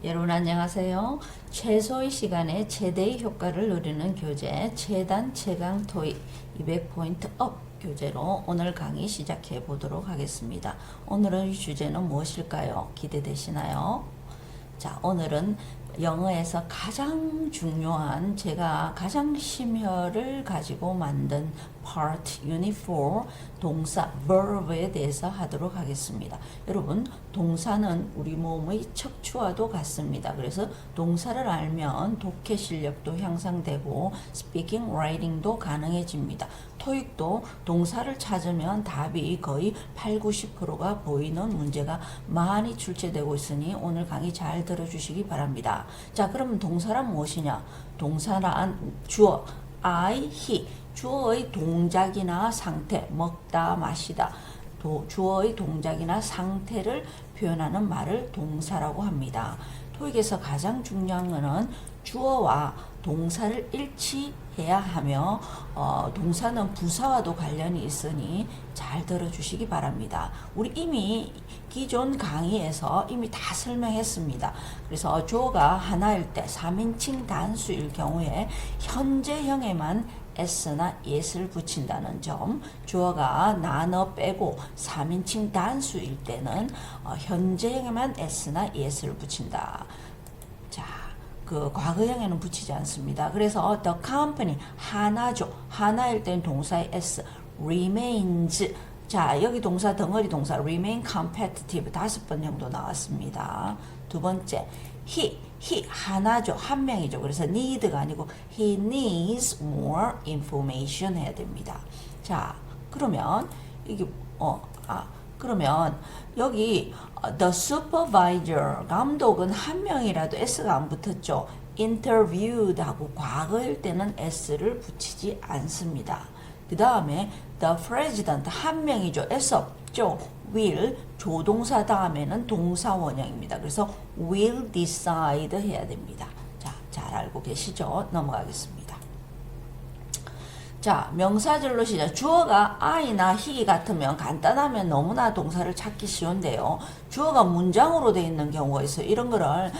여러분 안녕하세요. 최소의 시간에 최대의 효과를 누리는 교재 최단 최강 토익 200포인트 업 교재로 오늘 강의 시작해 보도록 하겠습니다. 오늘의 주제는 무엇일까요? 기대되시나요? 자, 오늘은 영어에서 가장 중요한 제가 가장 심혈을 가지고 만든 part unit 4 동사 verb에 대해서 하도록 하겠습니다. 여러분 동사는 우리 몸의 척추와도 같습니다. 그래서 동사를 알면 독해 실력도 향상되고 speaking, writing도 가능해집니다. 토익도 동사를 찾으면 답이 거의 80~90%가 보이는 문제가 많이 출제되고 있으니 오늘 강의 잘 들어주시기 바랍니다. 자, 그러면 동사란 무엇이냐? 동사란 주어 I, he, 주어의 동작이나 상태, 먹다, 마시다, 주어의 동작이나 상태를 표현하는 말을 동사라고 합니다. 토익에서 가장 중요한 것은 주어와 동사를 일치해야 하며 동사는 부사와도 관련이 있으니 잘 들어주시기 바랍니다. 우리 이미 기존 강의에서 이미 다 설명했습니다. 그래서 주어가 하나일 때 3인칭 단수일 경우에 현재형에만 s나 yes를 붙인다는 점, 주어가 나너 빼고 3인칭 단수일 때는 현재형에만 s나 yes를 붙인다. 자, 그 과거형에는 붙이지 않습니다. 그래서 the company 하나죠. 하나일 때는 동사의 s remains. 자, 여기 동사 덩어리 동사 remain competitive 5번 정도 나왔습니다. 두 번째 he 하나죠. 한 명이죠. 그래서 need가 아니고 he needs more information 해야 됩니다. 자, 그러면 이게 그러면 여기 the supervisor 감독은 한 명이라도 s가 안 붙었죠. interviewed 하고 과거일 때는 s를 붙이지 않습니다. 그 다음에 the president 한 명이죠. s 없죠. will 조동사 다음에는 동사 원형입니다. 그래서 will decide 해야 됩니다. 자, 잘 알고 계시죠? 넘어가겠습니다. 자, 명사절로 시작. 주어가 I나 he 같으면 간단하면 너무나 동사를 찾기 쉬운데요. 주어가 문장으로 되어 있는 경우가 있어요. 이런 거를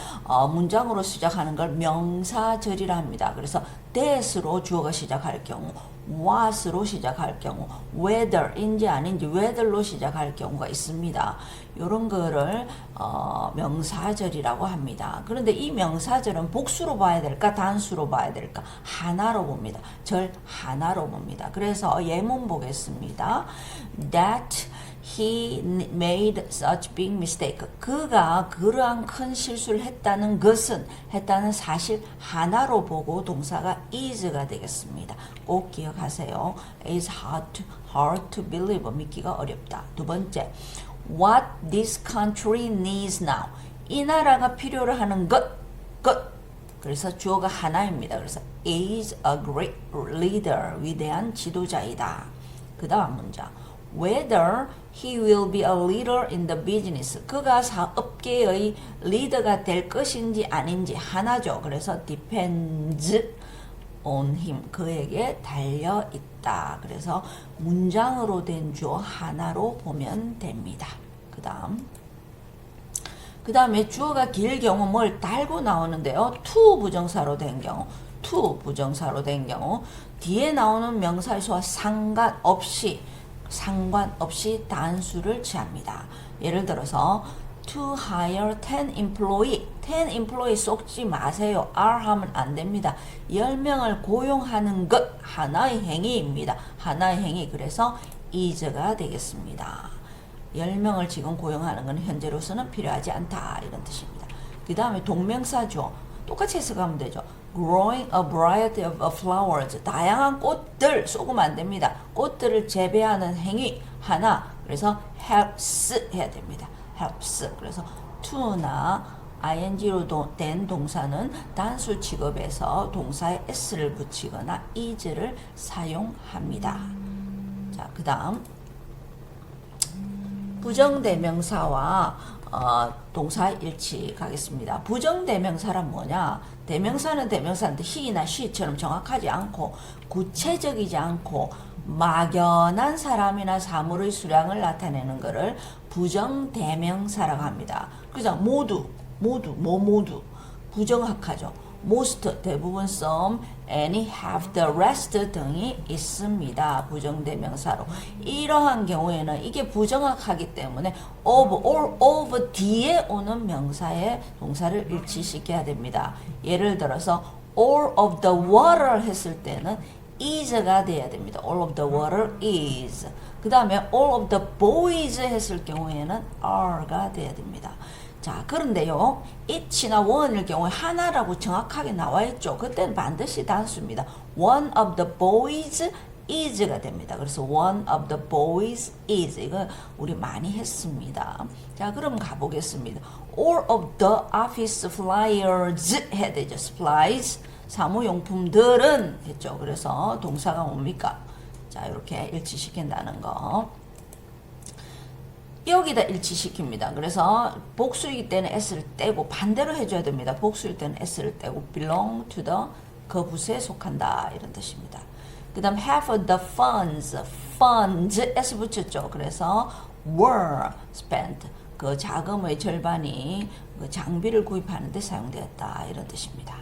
문장으로 시작하는 걸 명사절이라 합니다. 그래서 that으로 주어가 시작할 경우, what으로 시작할 경우, whether인지 아닌지 whether로 시작할 경우가 있습니다. 이런 거를 명사절이라고 합니다. 그런데 이 명사절은 복수로 봐야 될까 단수로 봐야 될까? 하나로 봅니다. 절 하나로 봅니다. 그래서 예문 보겠습니다. That he made such big mistake. 그가 그러한 큰 실수를 했다는 것은 했다는 사실 하나로 보고 동사가 is가 되겠습니다. 꼭 기억하세요. It's hard to believe. 믿기가 어렵다. 두 번째, what this country needs now. 이 나라가 필요로 하는 것. 그래서 주어가 하나입니다. 그래서 is a great leader. 위대한 지도자이다. 그 다음 문장. Whether he will be a leader in the business. 그가 사업계의 리더가 될 것인지 아닌지 하나죠. 그래서 depends on him. 그에게 달려 있다. 그래서 문장으로 된 주어 하나로 보면 됩니다. 그 다음에 주어가 길 경우 뭘 달고 나오는데요. to 부정사로 된 경우, 뒤에 나오는 명사의 수와 상관없이 단수를 취합니다. 예를 들어서 to hire 10 employee 쏙지 마세요. are 하면 안 됩니다. 10명을 고용하는 것 하나의 행위입니다. 하나의 행위. 그래서 is가 되겠습니다. 10명을 지금 고용하는 건 현재로서는 필요하지 않다 이런 뜻입니다. 그 다음에 동명사죠. 똑같이 해석하면 되죠. growing a variety of flowers. 다양한 꽃들 쏘면 안 됩니다. 꽃들을 재배하는 행위 하나. 그래서 helps 해야 됩니다. helps. 그래서 to나 ing로 된 동사는 단수 취급에서 동사에 s를 붙이거나 is를 사용합니다. 자, 그 다음 부정대명사와 동사 일치 가겠습니다. 부정대명사란 뭐냐? 대명사는 대명사인데 he나 she처럼 정확하지 않고 구체적이지 않고 막연한 사람이나 사물의 수량을 나타내는 것을 부정대명사라고 합니다. 그죠? 모두 모두, 모두 부정확하죠. most 대부분 some, any, have, the rest 등이 있습니다. 부정대명사로. 이러한 경우에는 이게 부정확하기 때문에 of, all of 뒤에 오는 명사의 동사를 일치시켜야 됩니다. 예를 들어서 all of the water 했을 때는 is가 돼야 됩니다. all of the water is. 그 다음에 all of the boys 했을 경우에는 are가 돼야 됩니다. 자, 그런데요, it나 one일 경우에 하나라고 정확하게 나와 있죠. 그때는 반드시 단수입니다. one of the boys is가 됩니다. 그래서 one of the boys is. 이거 우리 많이 했습니다. 자, 그럼 가보겠습니다. all of the office flyers 해야 되죠. supplies. 사무용품들은 했죠. 그래서 동사가 뭡니까? 자, 이렇게 일치시킨다는 거. 여기다 일치시킵니다. 그래서 복수이기 때는 s를 떼고 반대로 해줘야 됩니다. 복수일 때는 s를 떼고 belong to the 그 부서에 속한다 이런 뜻입니다. 그 다음 half of the funds s 붙였죠. 그래서 were spent 그 자금의 절반이 그 장비를 구입하는 데 사용되었다 이런 뜻입니다.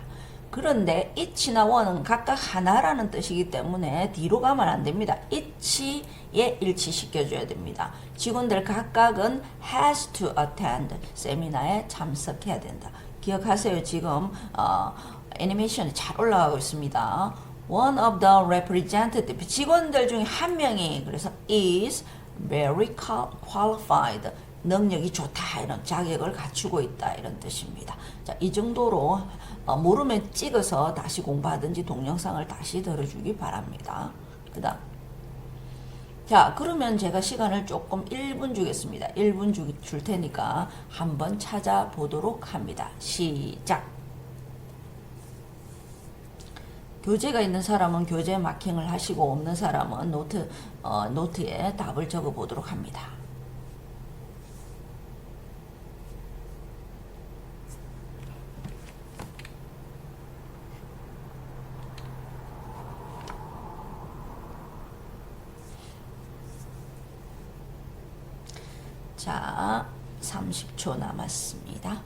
그런데 it나 one은 각각 하나라는 뜻이기 때문에 뒤로 가면 안 됩니다. it에 일치시켜줘야 됩니다. 직원들 각각은 has to attend 세미나에 참석해야 된다. 기억하세요. 지금 애니메이션이 잘 올라가고 있습니다. One of the representative 직원들 중에 한 명이 그래서 is very qualified 능력이 좋다 이런 자격을 갖추고 있다 이런 뜻입니다. 자, 이 정도로 모르면 찍어서 다시 공부하든지 동영상을 다시 들어주기 바랍니다. 그 다음 자, 그러면 제가 시간을 조금 1분 주겠습니다. 1분 줄 테니까 한번 찾아보도록 합니다. 시작. 교재가 있는 사람은 교재 마킹을 하시고 없는 사람은 노트에 답을 적어 보도록 합니다. 자, 30초 남았습니다.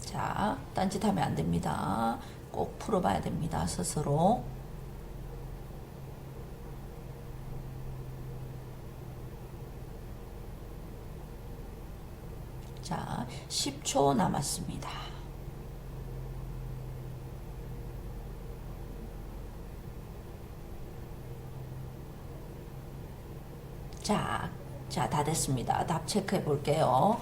자, 딴짓하면 안 됩니다. 꼭 풀어봐야 됩니다. 스스로. 자, 10초 남았습니다. 자, 다 됐습니다. 답 체크해 볼게요.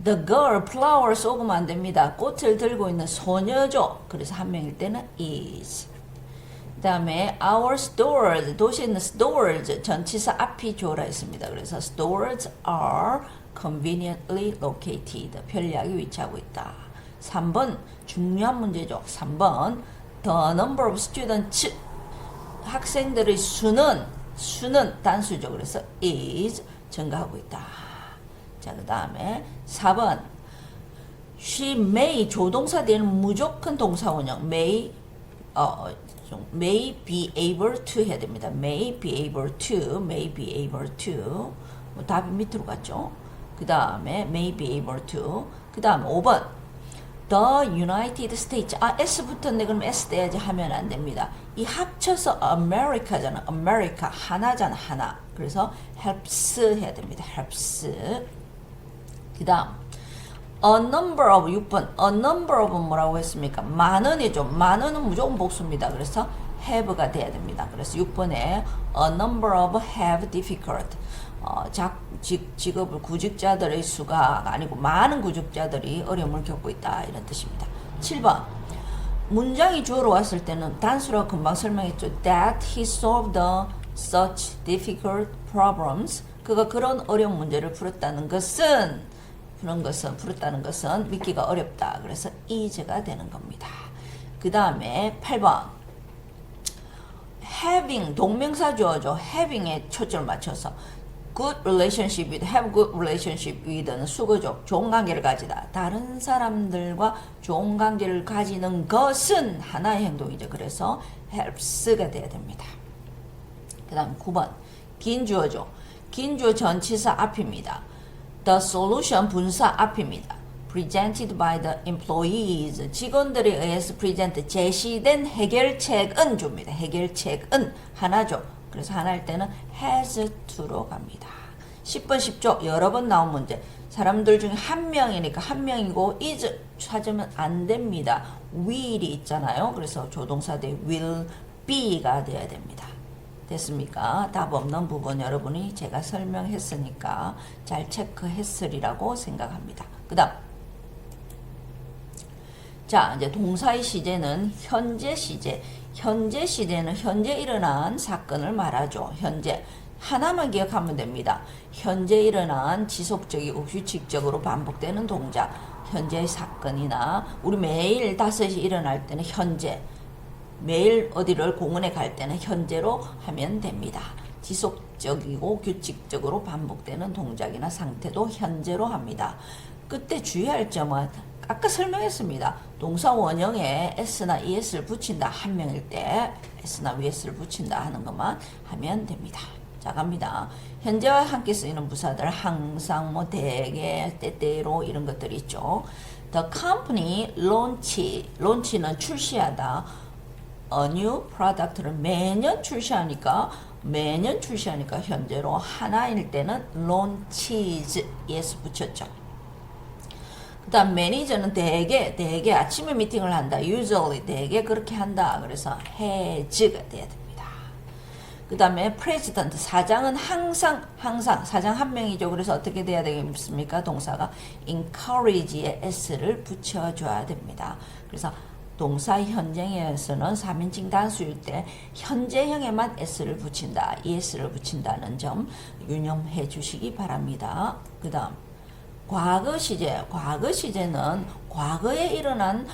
The girl flowers 오면 안 됩니다. 꽃을 들고 있는 소녀죠. 그래서 한 명일 때는 is. 그 다음에 our stores, 도시에 있는 stores, 전치사 앞이 조라 했습니다. 그래서 stores are conveniently located. 편리하게 위치하고 있다. 3번, 중요한 문제죠. 3번, the number of students, 학생들의 수는 단수죠. 그래서 is, 증가하고 있다. 자, 그 다음에 4번, she may, 조동사 뒤에는 무조건 동사원형, may be able to 해야 됩니다. may be able to. 뭐 답이 밑으로 갔죠. 그 다음에 may be able to. 그 다음 5번, the United States. S 붙었네. 그럼 S 떼야지 하면 안 됩니다. 이 합쳐서 America잖아. America. 하나잖아. 하나. 그래서 helps 해야 됩니다. helps. 그 다음 a number of 6번 a number of은 뭐라고 했습니까? 많은이죠. 많은은 무조건 복수입니다. 그래서 have가 돼야 됩니다. 그래서 6번에 a number of have difficult 직업을 구직자들의 수가 아니고 많은 구직자들이 어려움을 겪고 있다 이런 뜻입니다. 7번 문장이 주어로 왔을 때는 단수라고 금방 설명했죠. That he solved such difficult problems. 그가 그런 어려운 문제를 풀었다는 것은 믿기가 어렵다. 그래서 is가 되는 겁니다. 그 다음에 8번 having 동명사 주어죠. having에 초점을 맞춰서 good relationship with, have good relationship with는 수거죠. 좋은 관계를 가지다. 다른 사람들과 좋은 관계를 가지는 것은 하나의 행동이죠. 그래서 helps가 돼야 됩니다. 그 다음 9번 긴 주어죠. 긴 주어 전치사 앞입니다. The solution 분사 앞입니다. presented by the employees 직원들에 의해서 present 제시된 해결책은 줍니다. 해결책은 하나죠. 그래서 하나일 때는 has to로 갑니다. 10번 쉽죠? 여러 번 나온 문제. 사람들 중에 한 명이니까 한 명이고 is 찾으면 안 됩니다. will이 있잖아요. 그래서 조동사 대 will be가 돼야 됩니다. 됐습니까? 답 없는 부분 여러분이 제가 설명했으니까 잘 체크했으리라고 생각합니다. 그 다음 자 이제 동사의 시제는 현재 시제. 현재 시제는 현재 일어난 사건을 말하죠. 현재 하나만 기억하면 됩니다. 현재 일어난 지속적이고 규칙적으로 반복되는 동작. 현재의 사건이나 우리 매일 5시 일어날 때는 현재, 매일 어디를 공원에 갈 때는 현재로 하면 됩니다. 지속적이고 규칙적으로 반복되는 동작이나 상태도 현재로 합니다. 그때 주의할 점은 아까 설명했습니다. 동사 원형에 s나 es를 붙인다. 한 명일 때 s나 vs를 붙인다 하는 것만 하면 됩니다. 자 갑니다. 현재와 함께 쓰이는 부사들 항상 뭐 대개 때때로 이런 것들이 있죠. The company launch는 출시하다. A new product를 매년 출시하니까 현재로 하나일 때는 launches es 붙였죠. 그 다음 매니저는 대개 아침에 미팅을 한다. usually 대개 그렇게 한다. 그래서 has가 돼야 됩니다. 그 다음에 president 사장은 항상 사장 한 명이죠. 그래서 어떻게 돼야 되겠습니까? 동사가 encourage에 s를 붙여줘야 됩니다. 그래서 동사 현재에서는 3인칭 단수일 때 현재형에만 s를 붙인다. es를 붙인다는 점 유념해 주시기 바랍니다. 그 다음 과거 시제는 과거에 일어난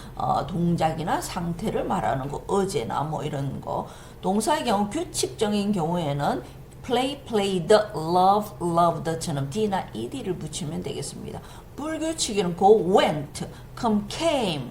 동작이나 상태를 말하는 거, 어제나 뭐 이런 거. 동사의 경우 규칙적인 경우에는 play, played, love, loved처럼 d나 ed를 붙이면 되겠습니다. 불규칙에는 go, went, come, came,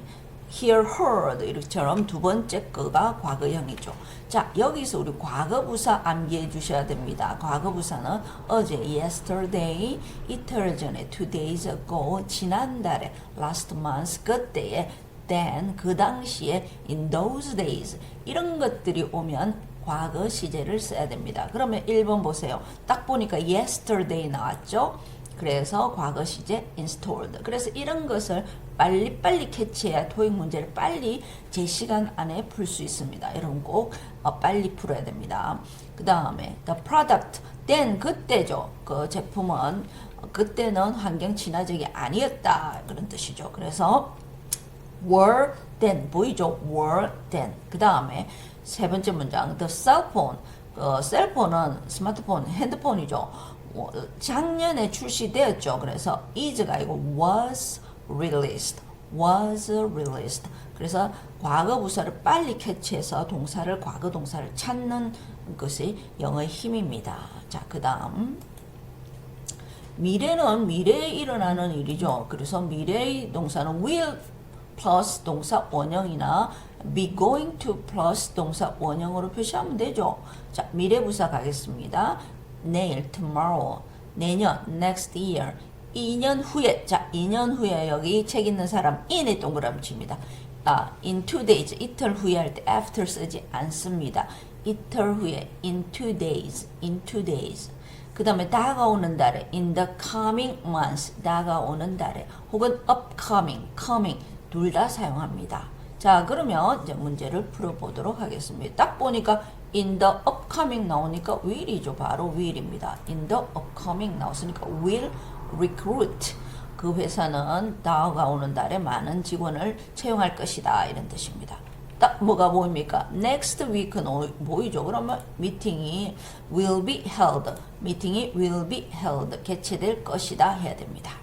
hear, heard 이렇게처럼 두 번째 거가 과거형이죠. 자 여기서 우리 과거부사 암기해 주셔야 됩니다. 과거부사는 어제 yesterday, 이틀 전에 2 days ago, 지난달에 last month, 그때에 then, 그 당시에 in those days 이런 것들이 오면 과거 시제를 써야 됩니다. 그러면 1번 보세요. 딱 보니까 yesterday 나왔죠. 그래서 과거 시제 installed. 그래서 이런 것을 빨리 캐치해야 토익 문제를 빨리 제 시간 안에 풀 수 있습니다. 여러분 꼭 빨리 풀어야 됩니다. 그 다음에 the product, then 그때죠. 그 제품은 그때는 환경 친화적이 아니었다 그런 뜻이죠. 그래서 were then 보이죠? were then. 그 다음에 세 번째 문장 the cell phone. 셀폰은 스마트폰, 핸드폰이죠. 작년에 출시되었죠. 그래서 is가 아니고 was released. 그래서 과거 부사를 빨리 캐치해서 과거 동사를 찾는 것이 영어의 힘입니다. 자, 그 다음 미래는 미래에 일어나는 일이죠. 그래서 미래의 동사는 will 플러스 동사 원형이나 be going to 플러스 동사 원형으로 표시하면 되죠. 자, 미래 부사 가겠습니다. 내일, tomorrow, 내년, next year, 2년 후에. 자, 2년 후에 여기 책 읽는 사람 in에 동그라미 칩니다. in 2 days, 이틀 후에 할 때 after 쓰지 않습니다. 이틀 후에, in 2 days. 그 다음에 다가오는 달에, in the coming months, 다가오는 달에, 혹은 upcoming, coming, 둘 다 사용합니다. 자, 그러면 이제 문제를 풀어보도록 하겠습니다. 딱 보니까 in the upcoming 나오니까 will이죠. 바로 will입니다. in the upcoming 나왔으니까 will recruit. 그 회사는 다가오는 달에 많은 직원을 채용할 것이다. 이런 뜻입니다. 딱 뭐가 보입니까? next week는 보이죠. 그러면 미팅이 will be held. 개최될 것이다 해야 됩니다.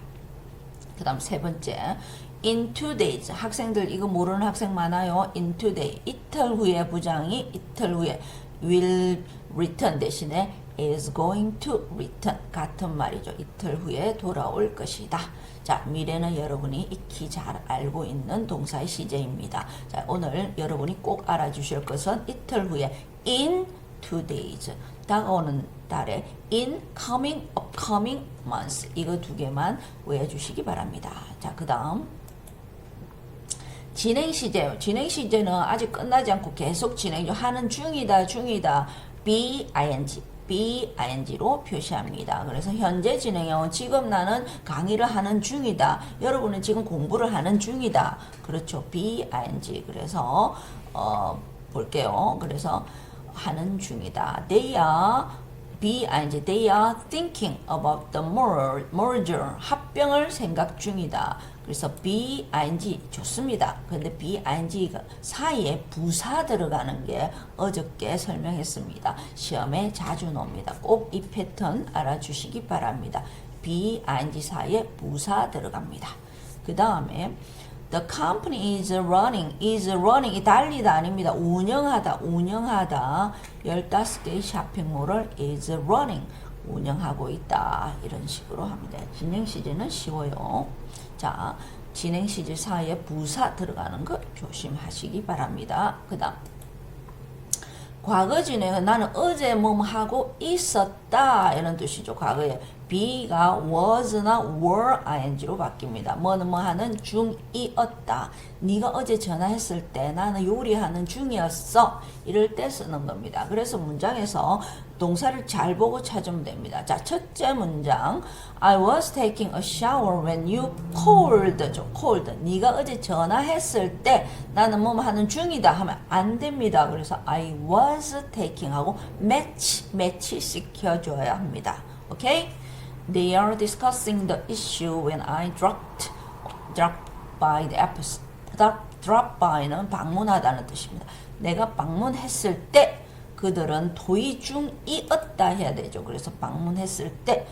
그 다음 세 번째 in 2 days. 학생들 이거 모르는 학생 많아요. in 2 days. 이틀 후에 부장이 이틀 후에 will return 대신에 is going to return. 같은 말이죠. 이틀 후에 돌아올 것이다. 자, 미래는 여러분이 익히 잘 알고 있는 동사의 시제입니다. 자, 오늘 여러분이 꼭 알아주실 것은 이틀 후에 in 2 days. 다가오는 달에 in coming, upcoming months. 이거 두 개만 외워주시기 바랍니다. 자, 그 다음 진행 시제. 진행 시제는 아직 끝나지 않고 계속 진행 중 하는 중이다. BING로 표시합니다. 그래서 현재 진행형 지금 나는 강의를 하는 중이다. 여러분은 지금 공부를 하는 중이다. 그렇죠. BING. 그래서 볼게요. 그래서 하는 중이다. They are thinking about the merger. 합병을 생각 중이다. 그래서 BING 좋습니다. 근데 BING 사이에 부사 들어가는 게 어저께 설명했습니다. 시험에 자주 나옵니다. 꼭 이 패턴 알아주시기 바랍니다. BING 사이에 부사 들어갑니다. 그 다음에 The company is running 이 달리다 아닙니다. 운영하다 15개의 쇼핑몰을 is running 운영하고 있다. 이런 식으로 합니다. 진행 시제는 쉬워요. 자, 진행 시제 사이에 부사 들어가는 거 조심하시기 바랍니다. 그 다음 과거 진행은 나는 어제 뭐뭐 하고 있었다 이런 뜻이죠. 과거에 be가 was나 were ing로 바뀝니다. 뭐는 뭐 하는 중이었다. 네가 어제 전화했을 때 나는 요리하는 중이었어. 이럴 때 쓰는 겁니다. 그래서 문장에서 동사를 잘 보고 찾으면 됩니다. 자, 첫째 문장 I was taking a shower when you called. 네가 어제 전화했을 때 나는 뭐 하는 중이다 하면 안 됩니다. 그래서 I was taking 하고 매치 시켜줘야 합니다. 오케이? They are discussing the issue when I dropped by the office. drop by는 방문하다는 뜻입니다. 내가 방문했을 때 그들은 토의 중이었다 해야 되죠. 그래서 방문했을 때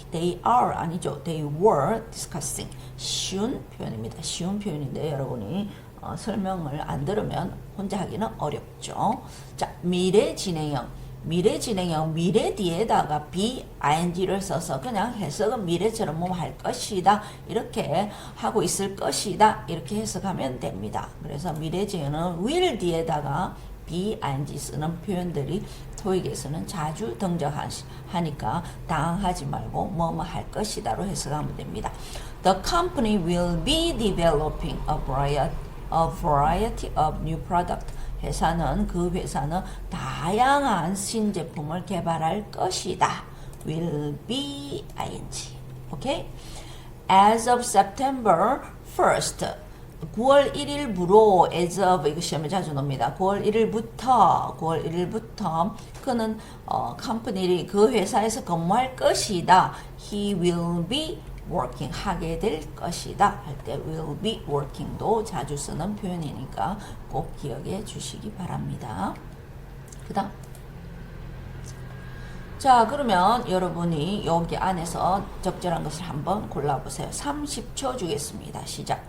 they are 아니죠. they were discussing. 쉬운 표현입니다. 쉬운 표현인데 여러분이 설명을 안 들으면 혼자 하기는 어렵죠. 자, 미래 진행형 미래 뒤에다가 BING를 써서 그냥 해석은 미래처럼 뭐 할 것이다 이렇게 하고 있을 것이다 이렇게 해석하면 됩니다. 그래서 미래 진행은 will 뒤에다가 BING 쓰는 표현들이 토익에서는 자주 등장하니까 당황하지 말고 뭐뭐 할 것이다로 해석하면 됩니다. The company will be developing a variety of new products. 그 회사는 다양한 신제품을 개발할 것이다. will be ing. 오케이? As of September 1st. 9월 1일부로 as of 이거 시험에 자주 나옵니다. 9월 1일부터 그는 컴퍼니 그 회사에서 근무할 것이다. He will be working 하게 될 것이다 할 때 will be working도 자주 쓰는 표현이니까 꼭 기억해 주시기 바랍니다. 그 다음 자, 그러면 여러분이 여기 안에서 적절한 것을 한번 골라보세요. 30초 주겠습니다. 시작.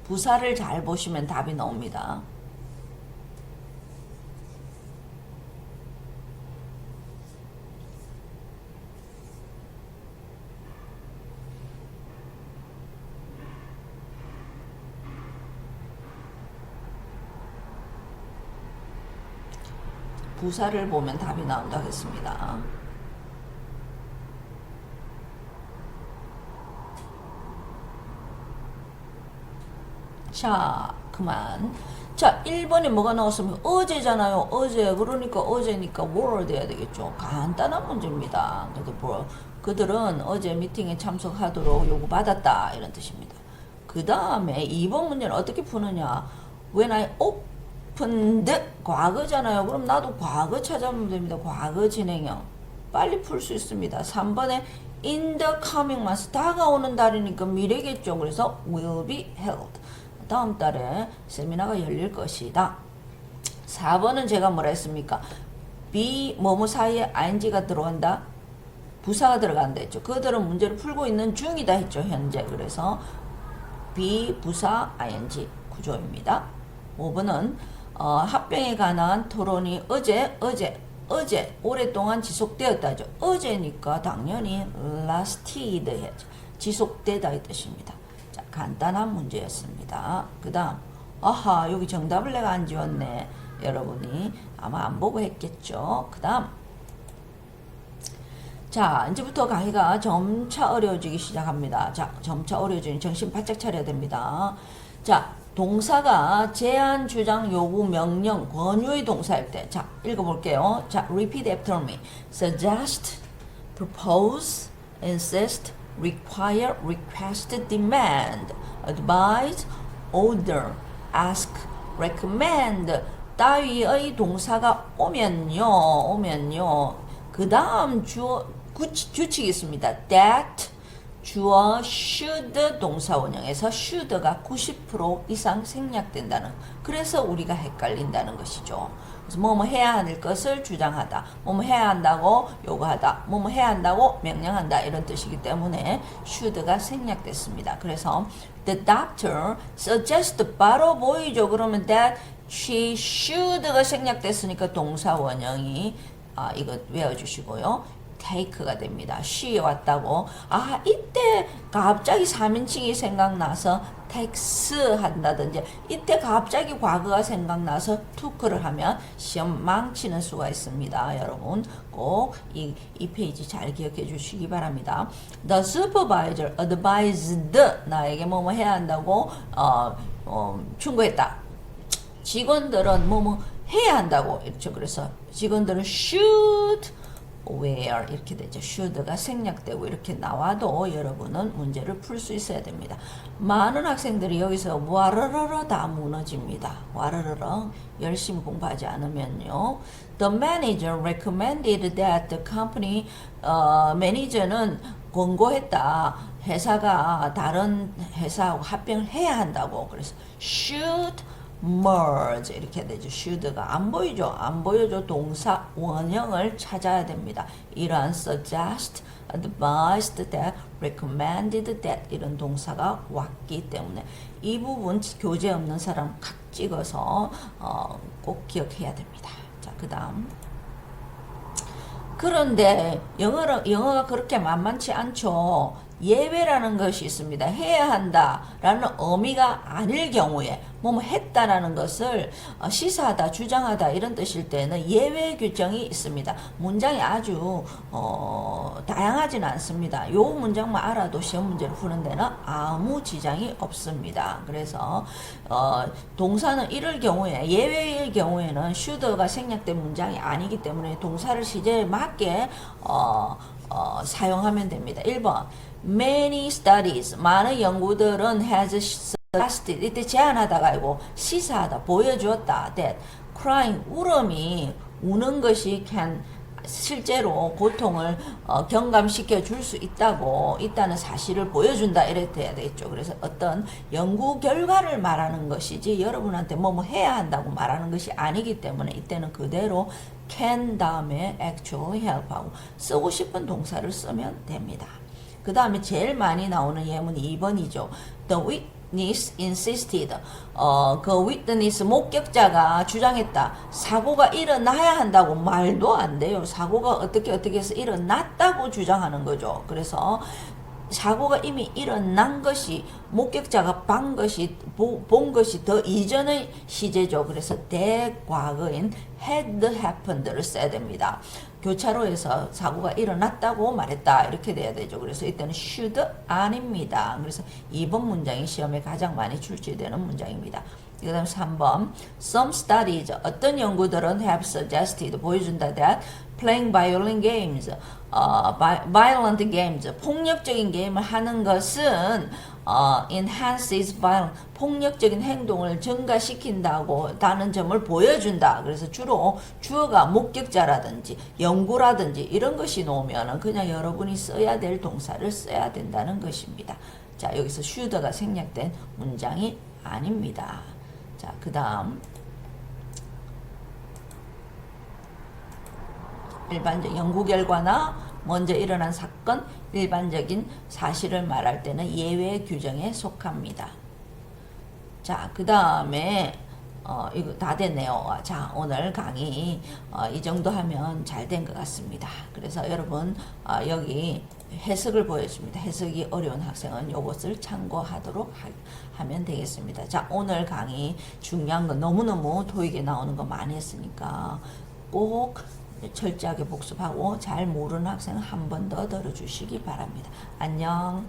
부사를 잘 보시면 답이 나옵니다. 부사를 보면 답이 나온다 했습니다. 자, 그만. 자, 1번에 뭐가 나왔으면 어제잖아요. 어제. 그러니까 어제니까 were 돼야 되겠죠. 간단한 문제입니다. 그래도 뭐 그들은 어제 미팅에 참석하도록 요구받았다 이런 뜻입니다. 그 다음에 2번 문제는 어떻게 푸느냐. When I opened 과거잖아요. 그럼 나도 과거 찾아보면 됩니다. 과거 진행형. 빨리 풀 수 있습니다. 3번에 in the coming months 다가오는 달이니까 미래겠죠. 그래서 will be held. 다음 달에 세미나가 열릴 것이다. 4번은 제가 뭐라 했습니까? be 뭐뭐 사이에 ing가 들어간다. 부사가 들어간다 했죠. 그들은 문제를 풀고 있는 중이다 했죠. 현재. 그래서 be 부사 ing 구조입니다. 5번은 합병에 관한 토론이 어제 오랫동안 지속되었다죠. 어제니까 당연히 lasted 해야죠. 지속되다 이 뜻입니다. 자, 간단한 문제였습니다. 그 다음, 아하, 여기 정답을 내가 안 지웠네. 여러분이 아마 안 보고 했겠죠. 그 다음, 자, 이제부터 강의가 점차 어려워지기 시작합니다. 자, 점차 어려워지니 정신 바짝 차려야 됩니다. 자, 동사가 제안, 주장, 요구, 명령, 권유의 동사일 때. 자, 읽어볼게요. 자, repeat after me. suggest, propose, insist, require, request, demand, advise, order, ask, recommend 따위의 동사가 오면요. 그 다음 규칙이 있습니다. that, 주어 should 동사 원형에서 should가 90% 이상 생략된다는, 그래서 우리가 헷갈린다는 것이죠. 그래서 뭐뭐 해야 할 것을 주장하다, 뭐뭐 해야 한다고 요구하다, 뭐뭐 해야 한다고 명령한다 이런 뜻이기 때문에 should가 생략됐습니다. 그래서 the doctor suggests 바로 보이죠. 그러면 that she should가 생략됐으니까 동사 원형이 이거 외워주시고요. take가 됩니다. she 왔다고. 이때 갑자기 3인칭이 생각나서 takes 한다든지, 이때 갑자기 과거가 생각나서 took를 하면 시험 망치는 수가 있습니다. 여러분 꼭 이 페이지 잘 기억해 주시기 바랍니다. The supervisor advised, 나에게 뭐뭐 해야 한다고 충고했다. 직원들은 뭐뭐 해야 한다고 했죠. 그래서 직원들은 should wear 이렇게 되죠. should가 생략되고 이렇게 나와도 여러분은 문제를 풀 수 있어야 됩니다. 많은 학생들이 여기서 와르르르 다 무너집니다. 와르르르 열심히 공부하지 않으면요. The manager recommended that the company, 매니저는 권고했다. 회사가 다른 회사하고 합병을 해야 한다고. 그래서 should merge 이렇게 되죠. should가 안 보여줘. 동사 원형을 찾아야 됩니다. 이러한 suggest, advised that, recommended that 이런 동사가 왔기 때문에 이 부분 교재 없는 사람 각 찍어서 꼭 기억해야 됩니다. 자, 그 다음, 그런데 영어가 그렇게 만만치 않죠. 예외라는 것이 있습니다. 해야 한다라는 의미가 아닐 경우에 뭐뭐 했다라는 것을 시사하다, 주장하다 이런 뜻일 때는 예외 규정이 있습니다. 문장이 아주 다양하지는 않습니다. 요 문장만 알아도 시험 문제를 푸는 데는 아무 지장이 없습니다. 그래서 동사는 이럴 경우에, 예외일 경우에는 should가 생략된 문장이 아니기 때문에 동사를 시제에 맞게 사용하면 됩니다. 1번 Many studies, 많은 연구들은 has suggested, 이때 제안하다가 아니고 시사하다, 보여주었다. that crying, 우는 것이 can, 실제로 고통을 경감시켜 줄 수 있다는 사실을 보여준다 이래 돼야 되겠죠. 그래서 어떤 연구 결과를 말하는 것이지 여러분한테 뭐뭐 해야 한다고 말하는 것이 아니기 때문에 이때는 그대로 can 다음에 actually help하고 쓰고 싶은 동사를 쓰면 됩니다. 그 다음에 제일 많이 나오는 예문이 2번이죠. The witness insisted. 그 witness 목격자가 주장했다. 사고가 일어나야 한다고. 말도 안 돼요. 사고가 어떻게 해서 일어났다고 주장하는 거죠. 그래서 사고가 이미 일어난 것이, 목격자가 본 것이 더 이전의 시제죠. 그래서 대과거인 had happened를 써야 됩니다. 교차로에서 사고가 일어났다고 말했다 이렇게 돼야 되죠. 그래서 이때는 should 아닙니다. 그래서 2번 문장이 시험에 가장 많이 출제되는 문장입니다. 그 다음 3번 Some studies, 어떤 연구들은 have suggested, 보여준다 that playing violent games, violent games, 폭력적인 게임을 하는 것은 enhances violence, 폭력적인 행동을 증가시킨다고 다는 점을 보여준다. 그래서 주로 주어가 목격자라든지 연구라든지 이런 것이 나오면 그냥 여러분이 써야 될 동사를 써야 된다는 것입니다. 자, 여기서 should가 생략된 문장이 아닙니다. 자, 그 다음 일반적 연구 결과나 먼저 일어난 사건, 일반적인 사실을 말할 때는 예외 규정에 속합니다. 자, 그 다음에 이거 다 됐네요. 자, 오늘 강의 이 정도 하면 잘 된 것 같습니다. 그래서 여러분 여기 해석을 보여줍니다. 해석이 어려운 학생은 이것을 참고하도록 하면 되겠습니다. 자, 오늘 강의 중요한 건 너무너무 토익에 나오는 거 많이 했으니까 꼭 철저하게 복습하고 잘 모르는 학생은 한 번 더 들어주시기 바랍니다. 안녕.